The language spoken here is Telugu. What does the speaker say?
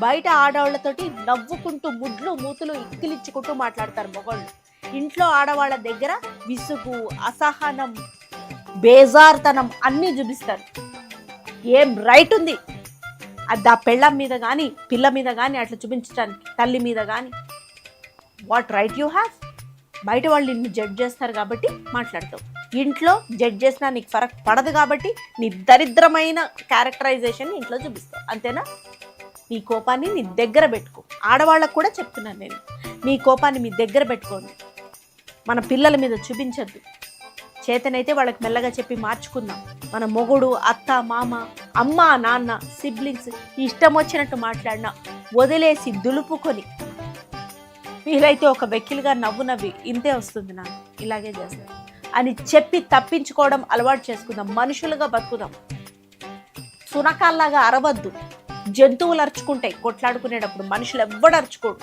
బయట ఆడవాళ్ళతోటి నవ్వుకుంటూ ముడ్లు మూతులు ఇక్కిలిచ్చుకుంటూ మాట్లాడతారు మొగోళ్ళు. ఇంట్లో ఆడవాళ్ళ దగ్గర విసుగు, అసహనం, బేజార్తనం అన్నీ చూపిస్తారు. ఏం రైట్ ఉంది అది ఆ పెళ్ళం మీద కానీ పిల్ల మీద కానీ అట్లా చూపించడానికి, తల్లి మీద కానీ? What right you have? బయట వాళ్ళు నిన్ను జడ్జ్ చేస్తారు కాబట్టి మాట్లాడతావు, ఇంట్లో జడ్జ్ చేసినా నీకు ఫరక్ పడదు కాబట్టి నీ దరిద్రమైన క్యారెక్టరైజేషన్ ఇంట్లో చూపిస్తావు, అంతేనా? నీ కోపాన్ని నీ దగ్గర పెట్టుకో. ఆడవాళ్ళకు కూడా చెప్తున్నాను నేను, మీ కోపాన్ని మీ దగ్గర పెట్టుకోండి, మన పిల్లల మీద చూపించద్దు. చేతనైతే వాళ్ళకి మెల్లగా చెప్పి మార్చుకుందాం. మన మొగుడు, అత్త, మామ, అమ్మ, నాన్న, సిబ్లింగ్స్ ఇష్టం వచ్చినట్టు మాట్లాడినా వదిలేసి దులుపుకొని వీలైతే ఒక వెక్కిలుగా నవ్వి ఇంతే వస్తుంది నాకు, ఇలాగే చేస్తాను అని చెప్పి తప్పించుకోవడం అలవాటు చేసుకుందాం. మనుషులుగా బతుకుదాం. సునకాల్లాగా అరవద్దు. జంతువులు అరుచుకుంటాయి కొట్లాడుకునేటప్పుడు, మనుషులు ఎవ్వడు అరుచుకోడు.